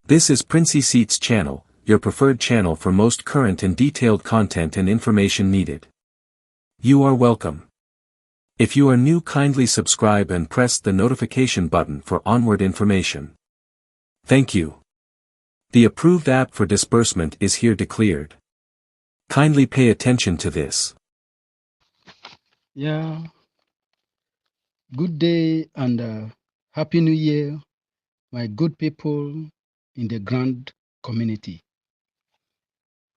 This is Princey Seats channel, your preferred channel for most current and detailed content and information needed. You are welcome. If you are new, kindly subscribe and press the notification button for onward information. Thank you. The approved app for disbursement is here declared. Kindly pay attention to this. Yeah, good day and Happy New Year, my good people in the Grant community.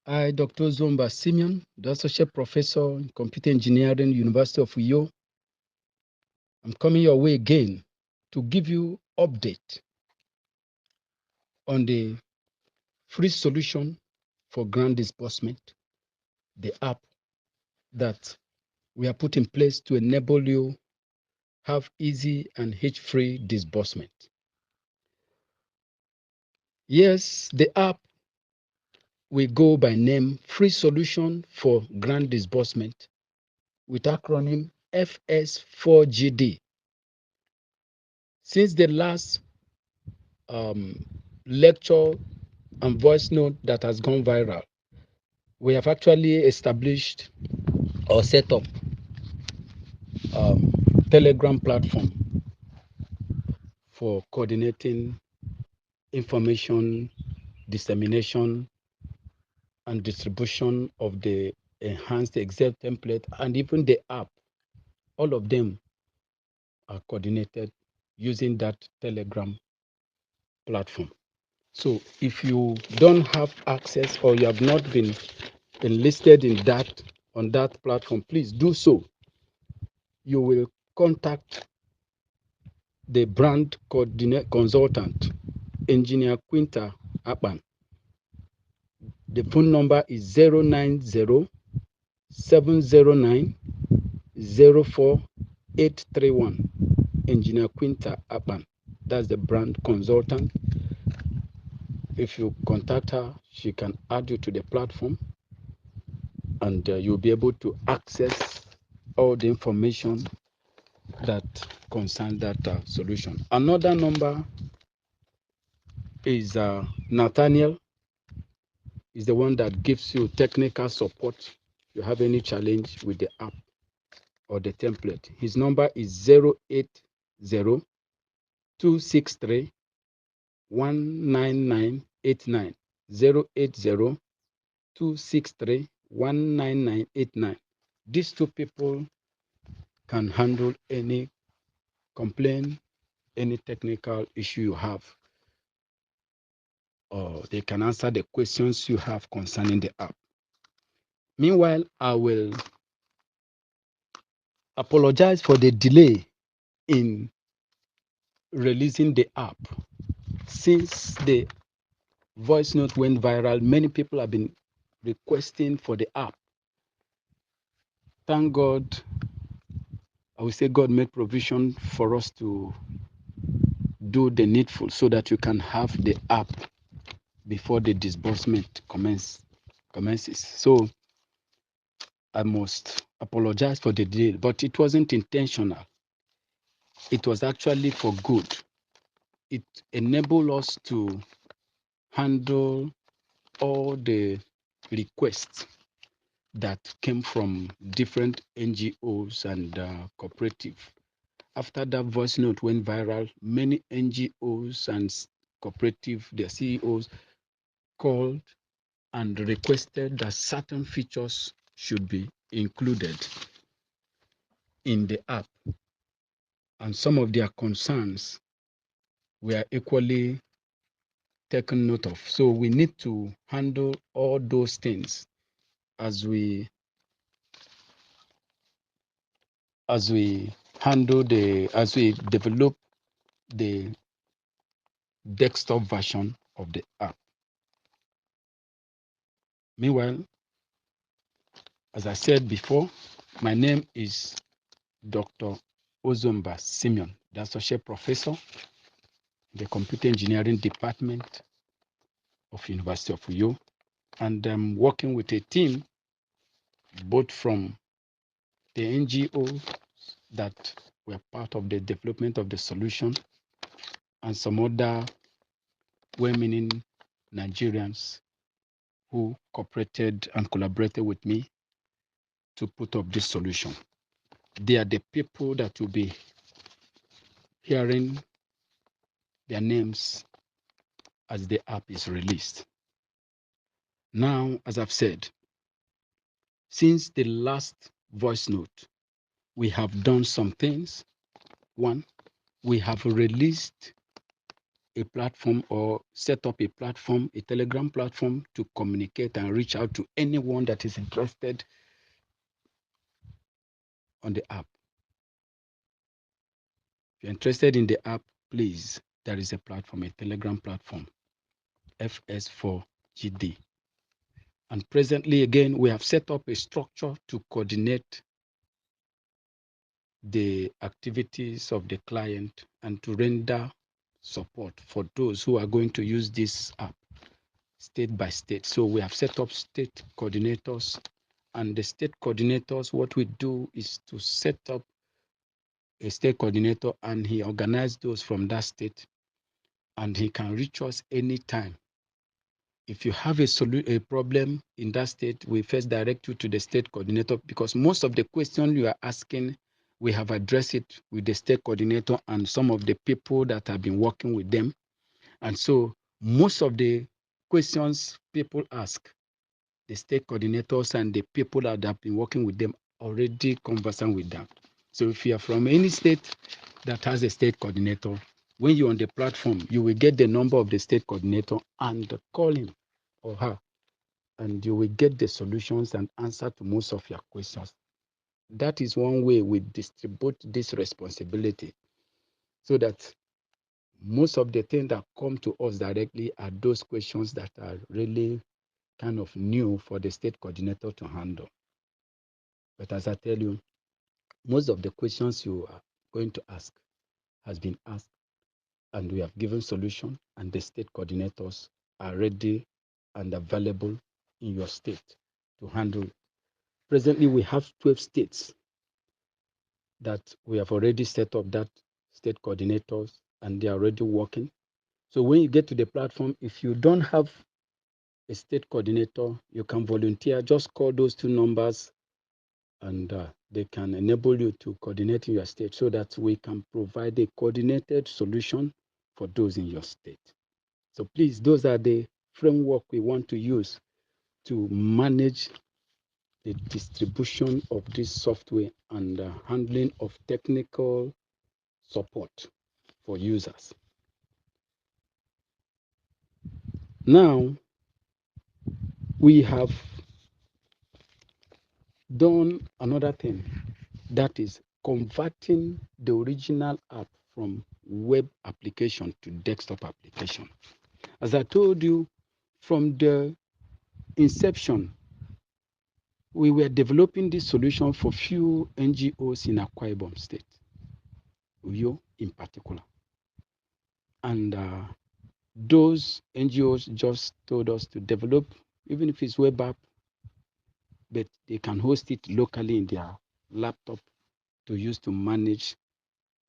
I, Dr. Zomba Simeon, the Associate Professor in Computer Engineering, University of Uyo. I'm coming your way again to give you update on the free solution for grant disbursement, the app that we have put in place to enable you have easy and hitch-free disbursement. Yes, the app will go by name Free Solution for Grant Disbursement with acronym FS4GD. Since the last lecture and voice note that has gone viral, we have actually established or set up Telegram platform for coordinating information dissemination and distribution of the enhanced Excel template and even the app. All of them are coordinated using that Telegram platform. So if you don't have access or you have not been enlisted in that on that platform, please do so. You will contact the brand consultant, Engineer Quinta Akpan. The phone number is 090-709-04831. Engineer Quinta Akpan. That's the brand consultant. If you contact her, she can add you to the platform and you'll be able to access all the information that concerns that solution. Another number is Nathaniel, is the one that gives you technical support if you have any challenge with the app or the template. His number is 080-263-19989. 080-263-19989. These two people can handle any complaint, any technical issue you have, or they can answer the questions you have concerning the app. Meanwhile, I will apologize for the delay in releasing the app. Since the voice note went viral, many people have been requesting for the app. Thank God, I will say God made provision for us to do the needful so that you can have the app before the disbursement commences. So I must apologize for the delay, but it wasn't intentional. It was actually for good. It enabled us to handle all the requests that came from different NGOs and cooperative. After that voice note went viral, many NGOs and cooperative, their CEOs called and requested that certain features should be included in the app. And some of their concerns were equally taken note of. So we need to handle all those things as we develop the desktop version of the app. Meanwhile, as I said before, my name is Dr. Ozomba Simeon, the Associate Professor, the Computer Engineering Department of University of Uyo, and I'm working with a team both from the NGO that were part of the development of the solution and some other well-meaning Nigerians who cooperated and collaborated with me to put up this solution. They are the people that will be hearing their names as the app is released. Now, as I've said, since the last voice note, we have done some things. One, we have released a platform or set up a platform, a Telegram platform to communicate and reach out to anyone that is interested on the app. If you're interested in the app, please, there is a platform, a Telegram platform, FS4GD. And presently, again, we have set up a structure to coordinate the activities of the client and to render support for those who are going to use this app state by state. So we have set up state coordinators, and the state coordinators, what we do is to set up a state coordinator, and he organizes those from that state, and he can reach us anytime. If you have a problem in that state, we first direct you to the state coordinator, because most of the questions you are asking, we have addressed it with the state coordinator and some of the people that have been working with them. And so most of the questions people ask, the state coordinators and the people that have been working with them already conversant with them. So if you are from any state that has a state coordinator, when you're on the platform, you will get the number of the state coordinator and call him or her, and you will get the solutions and answer to most of your questions. That is one way we distribute this responsibility, so that most of the things that come to us directly are those questions that are really kind of new for the state coordinator to handle. But as I tell you, most of the questions you are going to ask has been asked, and we have given solution, and the state coordinators are ready and available in your state to handle. Presently, we have 12 states that we have already set up that state coordinators, and they are already working. So when you get to the platform, if you don't have a state coordinator, you can volunteer. Just call those two numbers, and they can enable you to coordinate in your state, so that we can provide a coordinated solution for those in your state. So please, those are the framework we want to use to manage the distribution of this software and handling of technical support for users. Now, we have done another thing, that is converting the original app from web application to desktop application. As I told you, from the inception, we were developing this solution for few NGOs in Akwa Ibom State, Uyo in particular. And those NGOs just told us to develop, even if it's web app, but they can host it locally in their laptop to use to manage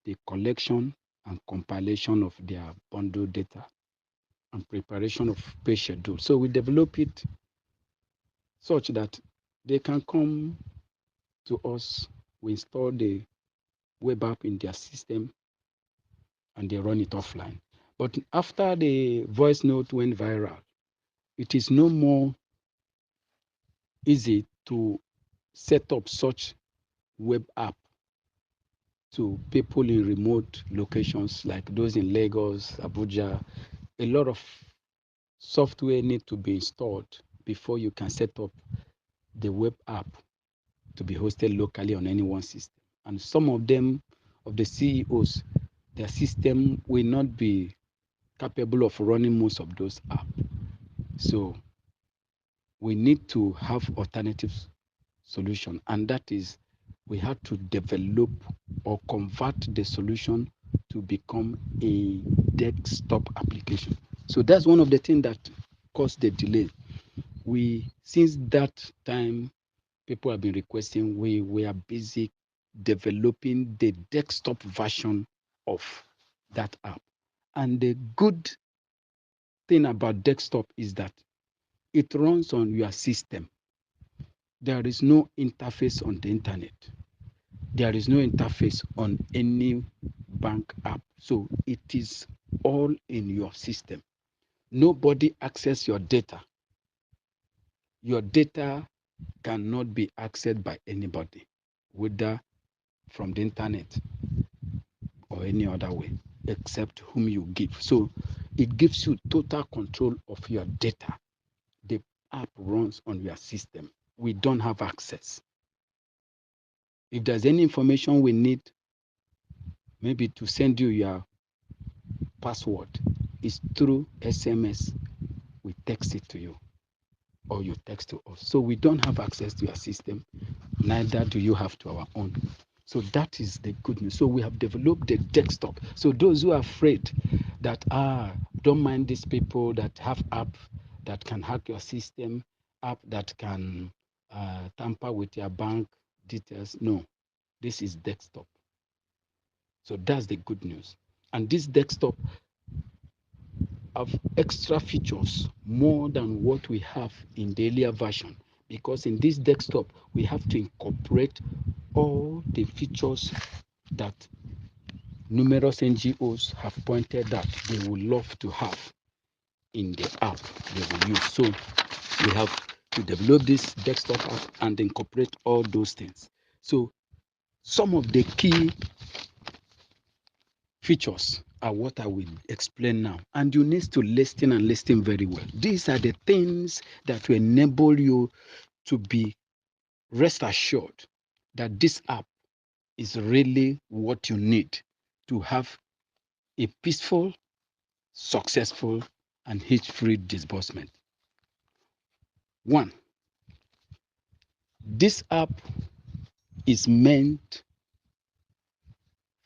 the collection and compilation of their bundle data and preparation of pay schedule. So we develop it such that they can come to us, we install the web app in their system, and they run it offline. But after the voice note went viral, it is no more easy to set up such web app to people in remote locations like those in Lagos, Abuja. A lot of software need to be installed before you can set up the web app to be hosted locally on any one system. And some of them, of the CEOs, their system will not be capable of running most of those apps. So we need to have alternative solution, and that is we had to develop or convert the solution to become a desktop application. So that's one of the things that caused the delay. Since that time, people have been requesting, we are busy developing the desktop version of that app. And the good thing about desktop is that it runs on your system. There is no interface on the internet. There is no interface on any bank app. So it is all in your system. Nobody access your data. Your data cannot be accessed by anybody, whether from the internet or any other way, except whom you give. So it gives you total control of your data. The app runs on your system. We don't have access. If there's any information we need, maybe to send you your password, it's through SMS. We text it to you, or you text to us. So we don't have access to your system, neither do you have to our own. So that is the good news. So we have developed the desktop. So those who are afraid that, don't mind these people that have app that can hack your system, app that can tamper with your bank details. No, this is desktop. So that's the good news. And this desktop have extra features more than what we have in the earlier version, because in this desktop, we have to incorporate all the features that numerous NGOs have pointed out they would love to have in the app they will use. So we have to develop this desktop app and incorporate all those things. So some of the key features are what I will explain now. And you need to listen and listen very well. These are the things that will enable you to be rest assured that this app is really what you need to have a peaceful, successful, and hitch-free disbursement. One, this app is meant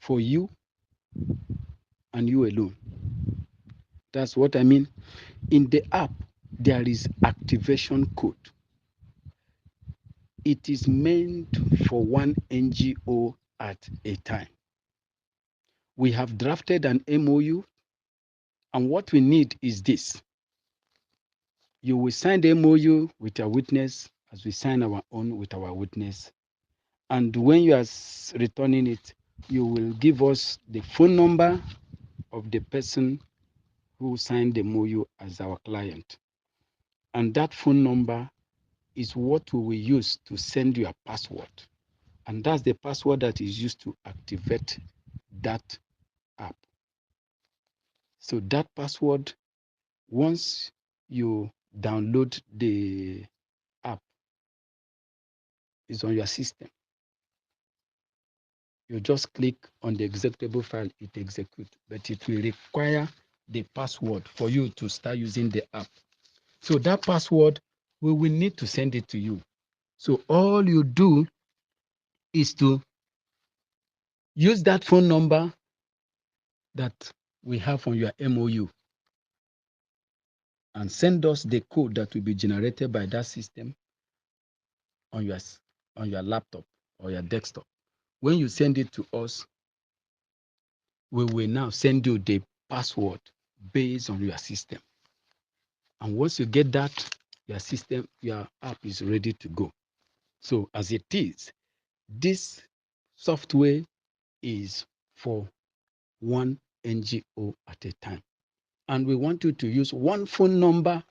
for you and you alone. That's what I mean. In the app, there is activation code. It is meant for one NGO at a time. We have drafted an MOU, and what we need is this. You will sign the MOU with your witness as we sign our own with our witness. And when you are returning it, you will give us the phone number of the person who signed the MOU as our client. And that phone number is what we will use to send you a password. And that's the password that is used to activate that app. So that password, once you download the app, is on your system. You just click on the executable file, it executes, but it will require the password for you to start using the app. So that password, we will need to send it to you. So all you do is to use that phone number that we have on your MOU and send us the code that will be generated by that system on your laptop or your desktop. When you send it to us, we will now send you the password based on your system. And once you get that, your app is ready to go. So as it is, this software is for one NGO at a time. And we want you to use one phone number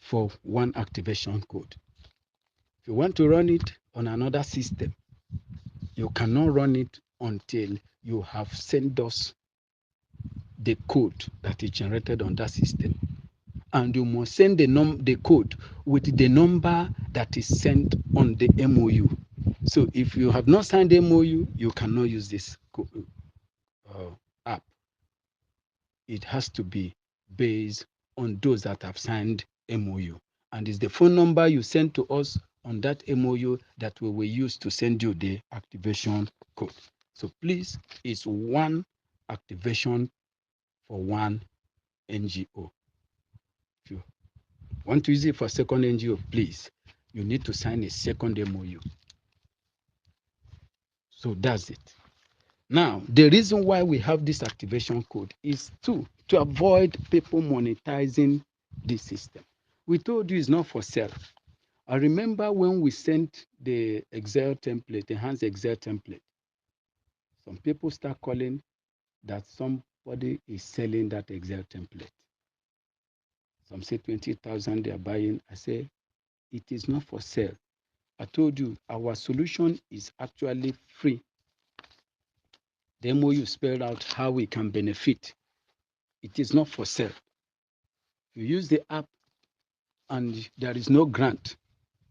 for one activation code. If you want to run it on another system, you cannot run it until you have sent us the code that is generated on that system. And you must send the code with the number that is sent on the MOU. So if you have not signed the MOU, you cannot use this app. It has to be based on those that have signed MOU. And it's the phone number you send to us on that MOU that we will use to send you the activation code. So please, it's one activation for one NGO. If you want to use it for a second NGO, please, you need to sign a second MOU. So that's it. Now, the reason why we have this activation code is two. to avoid people monetizing this system. We told you it's not for sale. I remember when we sent the Excel template, enhanced Excel template, some people start calling that somebody is selling that Excel template. Some say 20,000 they are buying. I say, it is not for sale. I told you our solution is actually free. The MOU spelled out how we can benefit. It is not for sale. You use the app and there is no grant,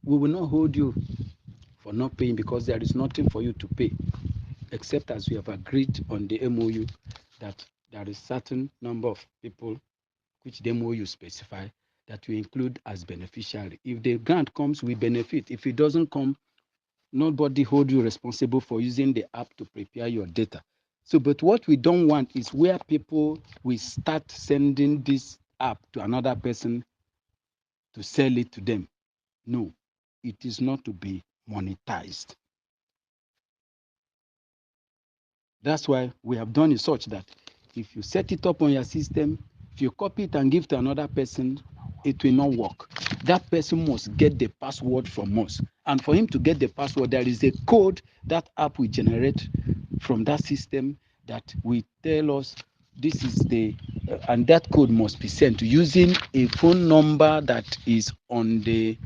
we will not hold you for not paying because there is nothing for you to pay, except as we have agreed on the MOU that there is certain number of people which the MOU specify that we include as beneficiary. If the grant comes, we benefit. If it doesn't come, nobody hold you responsible for using the app to prepare your data. So, but what we don't want is where people will start sending this app to another person to sell it to them. No, it is not to be monetized. That's why we have done it such that if you set it up on your system, if you copy it and give to another person, it will not work. That person must get the password from us. And for him to get the password, there is a code that app will generate from that system that will tell us this is the, and that code must be sent using a phone number that is on the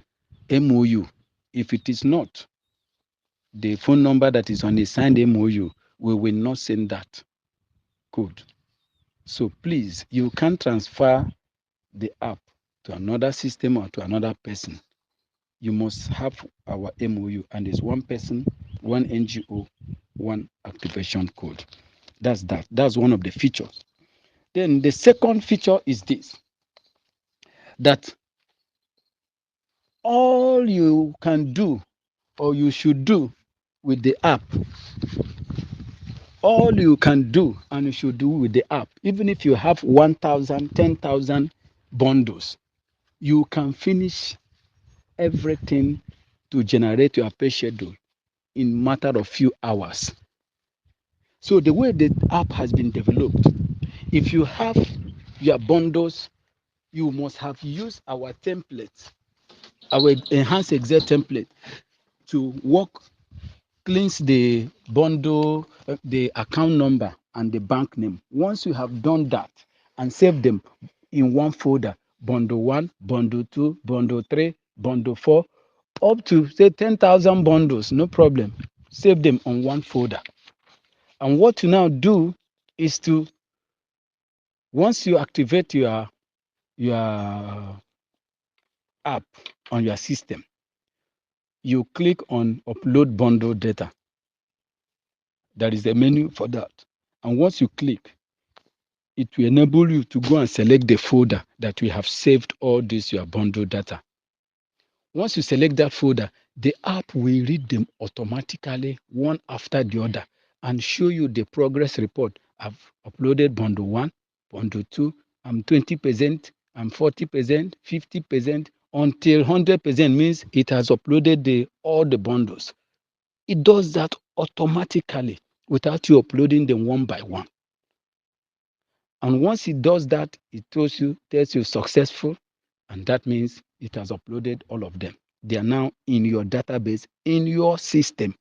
MOU. If it is not the phone number that is on the signed MOU, we will not send that code. So please, you can transfer the app to another system or to another person. You must have our MOU, and there's one person, one NGO, one activation code. That's that. That's one of the features. Then the second feature is this, that all you can do or you should do with the app, all you can do and you should do with the app, even if you have 1,000, 10,000 bundles, you can finish everything to generate your pay schedule in matter of few hours. So the way the app has been developed, if you have your bundles, you must have used our templates, our enhanced Excel template to work, cleanse the bundle, the account number and the bank name. Once you have done that and save them in one folder, bundle 1, bundle 2, bundle 3, bundle 4, up to say 10,000 bundles, no problem. Save them on one folder. And what you now do is to, once you activate your app on your system, you click on upload bundle data. There is a menu for that. And once you click, it will enable you to go and select the folder that we have saved all this your bundle data. Once you select that folder, the app will read them automatically one after the other and show you the progress report. I've uploaded bundle 1, bundle 2, I'm 20%, I'm 40%, 50%, until 100% means it has uploaded all the bundles. It does that automatically without you uploading them one by one. And once it does that, it tells you successful, and that means it has uploaded all of them. They are now in your database, in your system.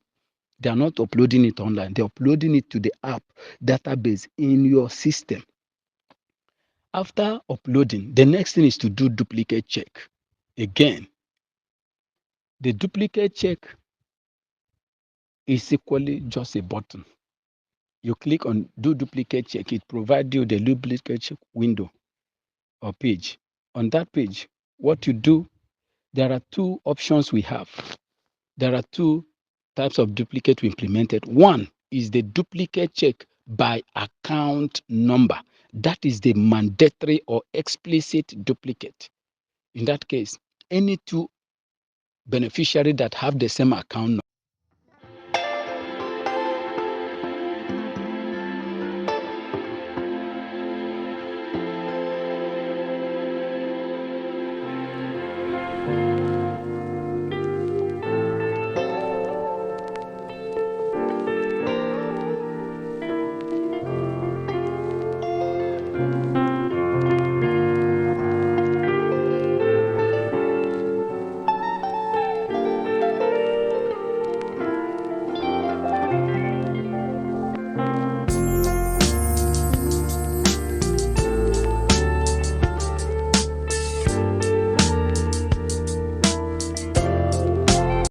They are not uploading it online. They're uploading it to the app database in your system. After uploading, the next thing is to do duplicate check. Again, the duplicate check is equally just a button. You click on do duplicate check. It provides you the duplicate check window or page. On that page, what you do, there are two options we have. There are two types of duplicate we implemented. One is the duplicate check by account number. That is the mandatory or explicit duplicate. In that case, any two beneficiaries that have the same account